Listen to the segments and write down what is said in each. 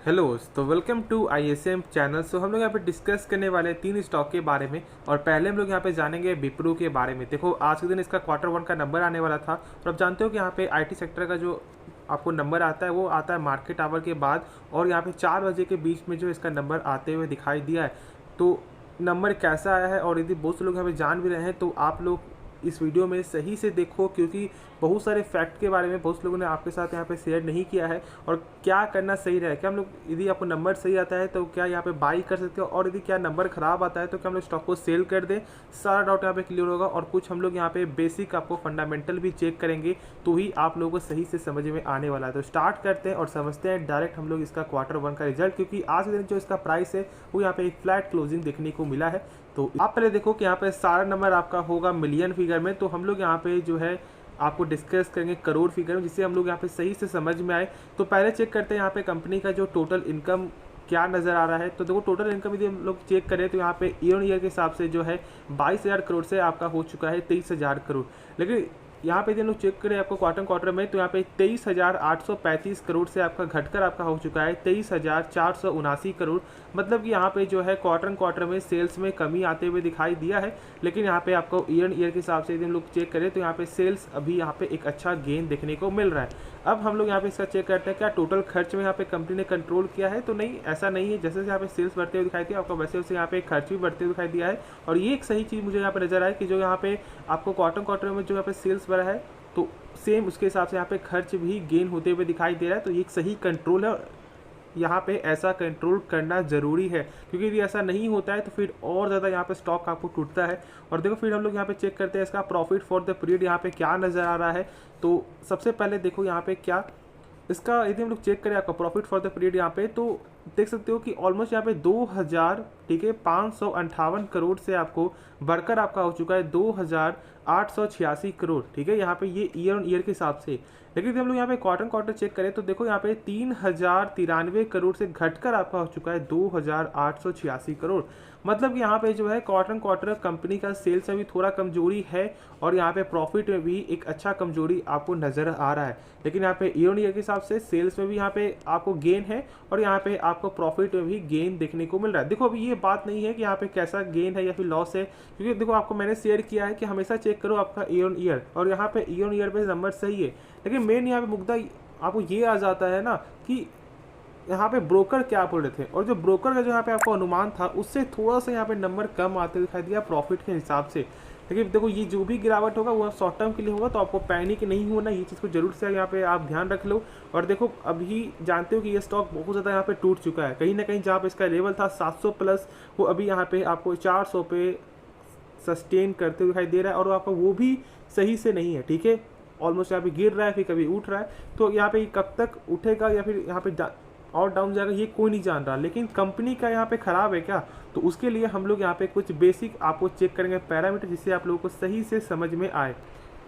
Hello, तो welcome to ISM channel. हम लोग यहाँ पे डिस्कस करने वाले हैं 3 स्टॉक के बारे में। और पहले हम लोग यहाँ पे जानेंगे विप्रो के बारे में। देखो, आज के दिन इसका क्वार्टर 1 का नंबर आने वाला था और आप जानते हो कि यहाँ पे आईटी सेक्टर का जो आपको नंबर आता है वो आता है मार्केट आवर के बाद, और यहाँ पे 4 बजे के बीच में जो इसका नंबर आते हुए दिखाई दिया है। तो नंबर कैसा आया है, और यदि बहुत से लोग यहाँ पे जान भी रहे हैं तो आप लोग इस वीडियो में सही से देखो, क्योंकि बहुत सारे फैक्ट के बारे में बहुत से लोगों ने आपके साथ यहाँ पे शेयर नहीं किया है। और क्या करना सही रहे, क्या हम लोग, यदि आपको नंबर सही आता है तो क्या यहाँ पे बाई कर सकते हो, और यदि क्या नंबर खराब आता है तो क्या हम लोग स्टॉक को सेल कर दें। सारा डाउट यहाँ पे क्लियर होगा। और कुछ हम लोग यहाँ पे बेसिक आपको फंडामेंटल भी चेक करेंगे, तो ही आप लोगों को सही से समझ में आने वाला है। तो स्टार्ट करते हैं और समझते हैं डायरेक्ट हम लोग इसका क्वार्टर 1 का रिजल्ट, क्योंकि आज के दिन जो इसका प्राइस है वो यहाँ पे एक फ्लैट क्लोजिंग देखने को मिला है। तो आप पहले देखो कि यहाँ पे सारा नंबर आपका होगा मिलियन फिगर में, तो हम लोग यहाँ पे जो है आपको डिस्कस करेंगे करोड़ फिगर में, जिससे हम लोग यहाँ पे सही से समझ में आए। तो पहले चेक करते हैं यहाँ पे कंपनी का जो टोटल इनकम क्या नज़र आ रहा है। तो देखो, टोटल इनकम यदि हम लोग चेक करें तो यहाँ पे ईयर ऑन ईयर के हिसाब से जो है 22,000 करोड़ से आपका हो चुका है 23,000 करोड़। लेकिन यहाँ पे यदि हम लोग चेक करें आपको क्वार्टर में, तो यहाँ पे 23,835 करोड़ से आपका घटकर आपका हो चुका है 23,479 करोड़। मतलब कि यहाँ पे जो है क्वार्टर में सेल्स में कमी आते हुए दिखाई दिया है। लेकिन यहाँ पे आपको ईयर ईयर के हिसाब से यदि हम लोग चेक करें तो यहाँ पे सेल्स अभी यहाँ पे एक अच्छा गेन देखने को मिल रहा है। अब हम लोग यहाँ पे इसका चेक करते हैं क्या टोटल खर्च में यहाँ पे कंपनी ने कंट्रोल किया है। तो नहीं, ऐसा नहीं है। जैसे यहाँ पे सेल्स बढ़ते हुए दिखाई दिया आपको, वैसे वैसे यहाँ पे खर्च भी बढ़ते हुए दिखाई दिया है। और ये एक सही चीज़ मुझे यहाँ पे नजर आए कि जो यहाँ पे आपको क्वार्टर में जो यहाँ पे सेल्स बढ़ा है, तो सेम उसके हिसाब से यहाँ पे खर्च भी गेन होते हुए दिखाई दे रहा है। तो ये एक सही कंट्रोल है। यहाँ पे ऐसा कंट्रोल करना ज़रूरी है, क्योंकि यदि ऐसा नहीं होता है तो फिर और ज़्यादा यहाँ पे स्टॉक आपको टूटता है। और देखो, फिर हम लोग यहाँ पे चेक करते हैं इसका प्रॉफिट फॉर द पीरियड यहाँ पे क्या नज़र आ रहा है। तो सबसे पहले देखो यहाँ पे क्या इसका, यदि हम लोग चेक करें आपका प्रॉफिट फॉर द पीरियड यहाँ पे, तो देख सकते हो कि ऑलमोस्ट यहाँ पे 2000, ठीक है, 558 करोड़ से आपको बढ़कर आपका हो चुका है 2,886 करोड़। ठीक है, यहाँ पे ये ईयर ऑन ईयर के हिसाब से। लेकिन यदि हम लोग यहाँ पे क्वार्टर चेक करें तो देखो यहाँ पे 3,093 करोड़ से घटकर आपका हो चुका है 2,886 करोड़। मतलब कि यहाँ पे जो है क्वार्टर कंपनी का सेल्स में भी थोड़ा कमजोरी है, और यहाँ पे प्रॉफिट में भी एक अच्छा कमजोरी आपको नजर आ रहा है। लेकिन यहाँ पे ईयर ऑन ईयर के हिसाब से सेल्स में भी यहाँ पे आपको गेन है, और यहाँ पे आपको प्रॉफिट में भी गेन देखने को मिल रहा है। देखो, अभी ये बात नहीं है कि यहाँ पे कैसा गेन है या फिर लॉस है, क्योंकि देखो आपको मैंने शेयर किया है कि हमेशा चेक करो आपका ईयर ऑन ईयर, और यहाँ पे ईयर ऑन ईयर पे नंबर सही है। लेकिन मेन यहाँ पे मुद्दा आपको ये आ जाता है ना कि यहाँ पे ब्रोकर क्या बोल रहे थे, और जो ब्रोकर का जो यहाँ पे आपको अनुमान था उससे थोड़ा सा यहाँ पे नंबर कम आते दिखाई दिया प्रॉफिट के हिसाब से। लेकिन देखो, ये जो भी गिरावट होगा वो शॉर्ट टर्म के लिए होगा, तो आपको पैनिक नहीं होना, ये चीज़ को जरूर से यहाँ पे आप ध्यान रख लो। और देखो, अभी जानते हो कि ये स्टॉक बहुत ज़्यादा यहाँ पे टूट चुका है। कहीं ना कहीं जहाँ पे इसका लेवल था 700 प्लस, वो अभी यहाँ पे आपको 400 पे सस्टेन करते हुए दिखाई दे रहा है, और आपका वो भी सही से नहीं है। ठीक है, ऑलमोस्ट यहाँ पे गिर रहा है, फिर कभी उठ रहा है। तो यहाँ पे कब तक उठेगा या फिर यहाँ पे और डाउन जाएगा, ये कोई नहीं जान रहा। लेकिन कंपनी का यहाँ पे खराब है क्या, तो उसके लिए हम लोग यहाँ पे कुछ बेसिक आपको चेक करेंगे पैरामीटर, जिससे आप लोगों को सही से समझ में आए।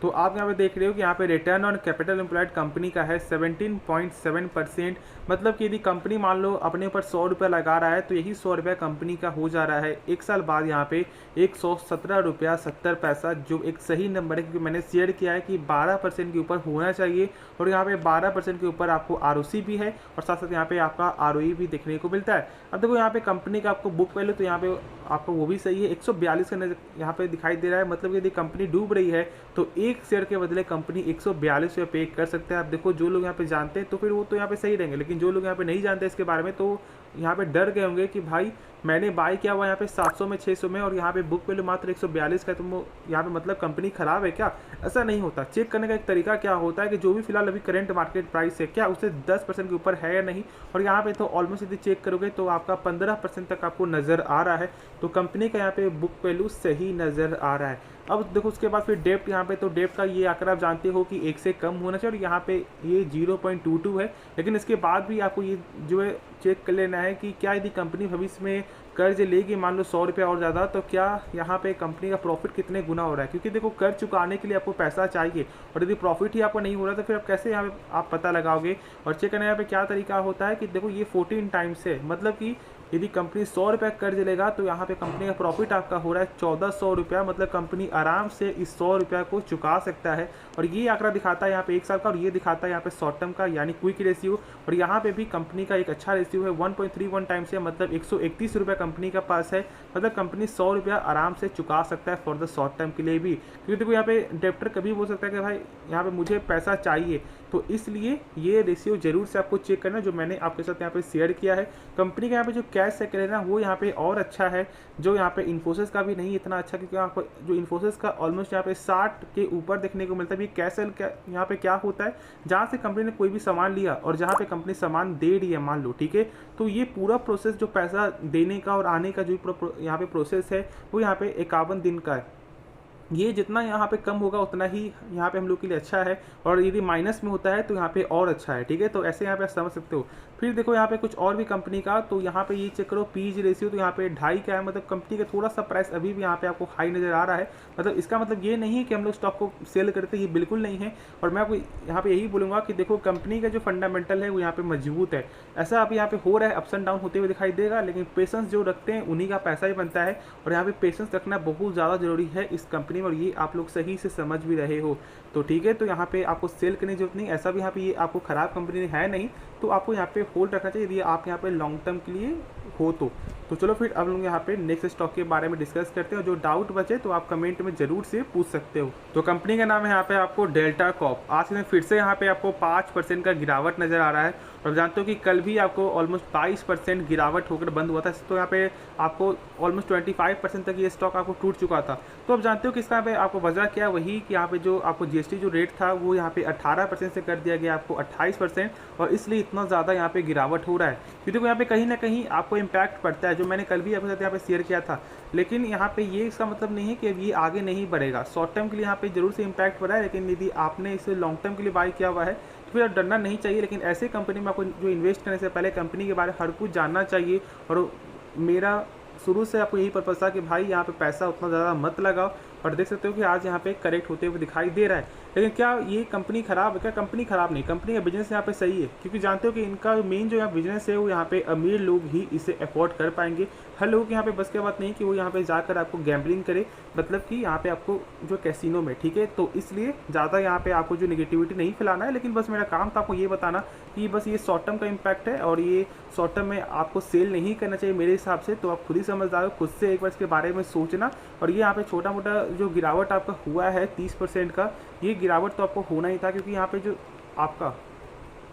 तो आप यहाँ पे देख रहे हो कि यहाँ पे return on capital employed company का है 17.7%। मतलब कि यदि कंपनी मान लो अपने ऊपर 100 रुपया लगा रहा है, तो यही 100 रुपया कंपनी का हो जा रहा है एक साल बाद यहाँ पे 117 रुपया 70 पैसा, जो एक सही नंबर है, क्योंकि मैंने शेयर किया है कि 12% के ऊपर होना चाहिए। और यहाँ पे 12% के ऊपर आपको ROC भी है, और साथ साथ यहाँ पे आपका ROE भी देखने को मिलता है। अब देखो यहाँ पे कंपनी का आपको बुक वैल्यू, तो यहाँ पे आपको वो भी सही है, 142 का यहाँ पे दिखाई दे रहा है। मतलब यदि कंपनी डूब रही है तो एक शेयर के बदले कंपनी 142 रुपये पे कर सकते हैं। आप देखो, जो लोग यहाँ पे जानते हैं तो फिर वो तो यहाँ पे सही रहेंगे, लेकिन जो लोग यहाँ पे नहीं जानते इसके बारे में, तो यहाँ पे डर गए होंगे कि भाई मैंने बाई किया हुआ यहाँ पे 700 में 600 में, और यहाँ पे बुक वैल्यू मात्र 142 का है, तो यहाँ पे मतलब कंपनी खराब है क्या? ऐसा नहीं होता। चेक करने का एक तरीका क्या होता है कि जो भी फिलहाल अभी करंट मार्केट प्राइस है, क्या उससे 10% के ऊपर है या नहीं। और यहाँ पे तो ऑलमोस्ट यदि चेक करोगे तो आपका 15% तक आपको नज़र आ रहा है। तो कंपनी का यहाँ पे बुक वैल्यू सही नज़र आ रहा है। अब देखो, उसके बाद फिर डेप्ट यहाँ पे, तो डेप्ट का ये आंकड़ा आप जानते हो कि 1 से कम होना चाहिए, और यहाँ पे ये 0.22 है। लेकिन इसके बाद भी आपको ये जो है चेक कर लेना है कि क्या यदि कंपनी भविष्य में कर्ज लेगी मान लो 100 रुपया और ज़्यादा, तो क्या यहाँ पे कंपनी का प्रॉफिट कितने गुना हो रहा है, क्योंकि देखो कर्ज चुकाने के लिए आपको पैसा चाहिए, और यदि प्रॉफिट ही आपको नहीं हो रहा तो फिर आप कैसे यहाँ पे आप पता लगाओगे। और चेक करने यहाँ पे क्या तरीका होता है कि देखो ये 14 टाइम्स है, मतलब कि यदि कंपनी 100 रुपये कर्ज लेगा तो यहाँ पे कंपनी का प्रॉफिट आपका हो रहा है 1400 रुपया, मतलब कंपनी आराम से इस 100 रुपया को चुका सकता है। और ये आंकड़ा दिखाता है यहाँ पे 1 साल का, और ये दिखाता है यहाँ पे शॉर्ट टर्म का यानी क्विक रेशियो। और यहाँ पे भी कंपनी का एक अच्छा रेशियो है 1.31 टाइम्स है, मतलब 131 रुपया कंपनी का पास है, मतलब कंपनी 100 रुपया आराम से चुका सकता है फॉर द शॉर्ट टर्म के लिए भी। क्योंकि देखो यहाँ पे डेप्टर कभी बोल सकता है कि भाई यहाँ पे मुझे पैसा चाहिए, तो इसलिए ये रेशियो जरूर से आपको चेक करना, जो मैंने आपके साथ यहाँ पे शेयर किया है। कंपनी का यहाँ पे जो कैश साइकिल है ना वो यहाँ पे और अच्छा है, जो यहाँ पे इन्फोसिस का भी नहीं इतना अच्छा, क्योंकि आपको जो इन्फोसिस का ऑलमोस्ट यहाँ पे 60 के ऊपर देखने को मिलता है। ये कैश साइकिल यहाँ पे क्या होता है, जहाँ से कंपनी ने कोई भी सामान लिया और जहाँ पे कंपनी सामान दे रही है मान लो, ठीक है, तो ये पूरा प्रोसेस जो पैसा देने का और आने का जो यहाँ पे प्रोसेस है वो यहाँ पे 51 दिन का है। ये जितना यहाँ पे कम होगा उतना ही यहाँ पे हम लोग के लिए अच्छा है, और यदि माइनस में होता है तो यहाँ पे और अच्छा है, ठीक है। तो ऐसे यहाँ पे आप समझ सकते हो। फिर देखो यहाँ पे कुछ और भी कंपनी का, तो यहाँ पे ये चेक करो पीज रेशियो, तो यहाँ पे 2.5 का है, मतलब कंपनी का थोड़ा सा प्राइस अभी भी यहाँ पे आपको हाई नज़र आ रहा है। मतलब इसका मतलब ये नहीं है कि हम लोग स्टॉक को सेल करते, ये बिल्कुल नहीं है। और मैं आपको यहाँ पे यही बोलूँगा कि देखो कंपनी का जो फंडामेंटल है वो यहाँ पे मजबूत है। ऐसा आप यहाँ पे हो रहा है, अप्स एंड डाउन होते हुए दिखाई देगा, लेकिन पेशेंस जो रखते हैं उन्हीं का पैसा ही बनता है। और यहाँ पे पेशेंस रखना बहुत ज़्यादा जरूरी है इस कंपनी में, और ये आप लोग सही से समझ भी रहे हो, तो ठीक है। तो यहाँ पे आपको सेल करने की जरूरत नहीं, ऐसा भी यहाँ पे ये आपको ख़राब कंपनी है नहीं, तो आपको यहाँ पे होल्ड रखना चाहिए यदि आप यहाँ पे लॉन्ग टर्म के लिए हो तो चलो फिर अब लोग यहाँ पे नेक्स्ट स्टॉक के बारे में डिस्कस करते हैं। जो डाउट बचे तो आप कमेंट में जरूर से पूछ सकते हो। तो कंपनी का नाम है यहाँ पे आपको डेल्टा कॉर्प। आज के दिन फिर से यहाँ पे आपको 5% का गिरावट नजर आ रहा है, और जानते हो कि कल भी आपको ऑलमोस्ट 22% गिरावट होकर बंद हुआ था, तो यहाँ पे आपको ऑलमोस्ट 25% तक ये स्टॉक आपको टूट चुका था। तो अब जानते हो कि इसका यहाँ पे आपको वजह क्या, वही कि यहाँ पे जो आपको जीएसटी जो रेट था वो यहाँ पे 18% से कर दिया गया आपको 28%, और इसलिए इतना ज़्यादा यहाँ पे गिरावट हो रहा है। क्योंकि देखो यहाँ पे कहीं ना कहीं आपको इम्पैक्ट पड़ता है, जो मैंने कल भी आपके साथ यहाँ पे शेयर किया था। लेकिन यहाँ पे ये इसका मतलब नहीं है कि अब ये आगे नहीं बढ़ेगा। शॉर्ट टर्म के लिए यहाँ पे जरूर से इम्पैक्ट पड़ा है, लेकिन यदि आपने इसे लॉन्ग टर्म के लिए बाय किया हुआ है तो फिर डरना नहीं चाहिए। लेकिन ऐसे कंपनी में आपको जो इन्वेस्ट करने से पहले कंपनी के बारे में हर कुछ जानना चाहिए। और मेरा शुरू से आपको यही पर्पज़ था कि भाई यहाँ पे पैसा उतना ज़्यादा मत लगाओ। और देख सकते हो कि आज यहाँ पे करेक्ट होते हुए दिखाई दे रहा है। लेकिन क्या ये कंपनी खराब है? क्या कंपनी खराब नहीं, कंपनी का बिजनेस यहाँ पे सही है, क्योंकि जानते हो कि इनका मेन जो यहाँ बिजनेस है वो यहाँ पे अमीर लोग ही इसे अफोर्ड कर पाएंगे। हर लोगों के यहाँ पे बस की बात नहीं कि वो यहाँ पे जाकर आपको गैम्बलिंग करे, मतलब कि यहाँ पे आपको जो कैसीनो में, ठीक है। तो इसलिए ज़्यादा यहाँ पे आपको जो निगेटिविटी नहीं फैलाना है, लेकिन बस मेरा काम था आपको ये बताना कि बस ये शॉर्ट टर्म का इम्पैक्ट है, और ये शॉर्ट टर्म में आपको सेल नहीं करना चाहिए मेरे हिसाब से। तो आप खुद ही समझदार हो, खुद से एक बार इसके बारे में सोचना। और ये यहाँ पे छोटा मोटा जो गिरावट आपका हुआ है 30% का, ये गिरावट तो आपको होना ही था, क्योंकि यहाँ पे जो आपका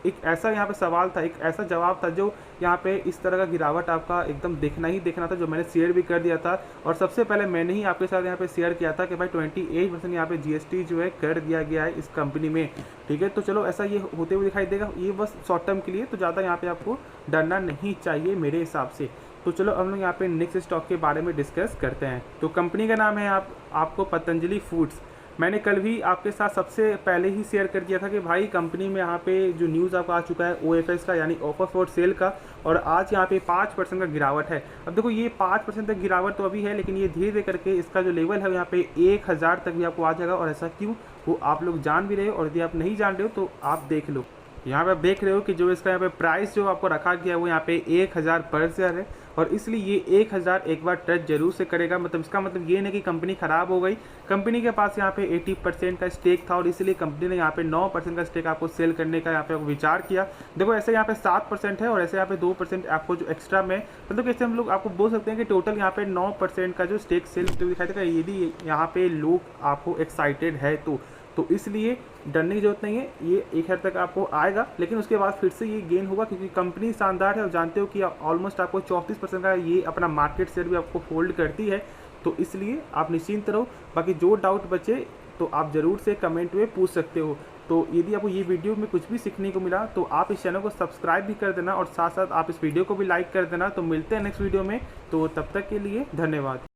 एक ऐसा यहाँ पे सवाल था, एक ऐसा जवाब था जो यहाँ पे इस तरह का गिरावट आपका एकदम देखना ही देखना था, जो मैंने शेयर भी कर दिया था। और सबसे पहले मैंने ही आपके साथ यहाँ पे शेयर किया था कि भाई 28% यहाँ पे जीएसटी जो है कर दिया गया है इस कंपनी में, ठीक है। तो चलो ऐसा ये होते हुए दिखाई देगा, ये बस शॉर्ट टर्म के लिए, तो ज़्यादा यहाँ पे आपको डरना नहीं चाहिए मेरे हिसाब से। तो चलो हम लोग यहाँ पे नेक्स्ट स्टॉक के बारे में डिस्कस करते हैं। तो कंपनी का नाम है आपको पतंजलि फूड्स। मैंने कल भी आपके साथ सबसे पहले ही शेयर कर दिया था कि भाई कंपनी में यहाँ पे जो न्यूज़ आपको आ चुका है OFS का, यानी ऑफर फॉर सेल का, और आज यहाँ पे 5% का गिरावट है। अब देखो ये 5% तक गिरावट तो अभी है, लेकिन ये धीरे धीरे करके इसका जो लेवल है यहाँ पे 1000 तक भी आपको आ जाएगा। और ऐसा क्यों, वो आप लोग जान भी रहे हो, और यदि आप नहीं जान रहे हो तो आप देख लो। यहाँ पे आप देख रहे हो कि जो इसका यहाँ पे प्राइस जो आपको रखा गया है वो यहाँ पे 1000 पर शेयर है, और इसलिए ये 1000 एक बार टच जरूर से करेगा। मतलब इसका मतलब ये नहीं कि कंपनी खराब हो गई। कंपनी के पास यहाँ पे 80% का स्टेक था, और इसलिए कंपनी ने यहाँ पे 9% का स्टेक आपको सेल करने का यहाँ पे विचार किया। देखो ऐसे यहाँ पे 7% है, और ऐसे यहाँ पे 2% आपको जो एक्स्ट्रा में, मतलब ऐसे हम लोग आपको बोल सकते हैं कि टोटल यहाँ पे 9% का जो स्टेक सेल दिखाई देगा। यदि यहाँ पे लोग आपको एक्साइटेड है तो इसलिए डरने की जरूरत नहीं है, ये एक हद तक आपको आएगा, लेकिन उसके बाद फिर से ये गेन होगा, क्योंकि कंपनी शानदार है। और जानते हो कि ऑलमोस्ट आपको 34% का ये अपना मार्केट शेयर भी आपको होल्ड करती है, तो इसलिए आप निश्चिंत रहो। बाकी जो डाउट बचे तो आप ज़रूर से कमेंट में पूछ सकते हो। तो यदि आपको ये वीडियो में कुछ भी सीखने को मिला तो आप इस चैनल को सब्सक्राइब भी कर देना, और साथ साथ आप इस वीडियो को भी लाइक कर देना। तो मिलते हैं नेक्स्ट वीडियो में, तो तब तक के लिए धन्यवाद।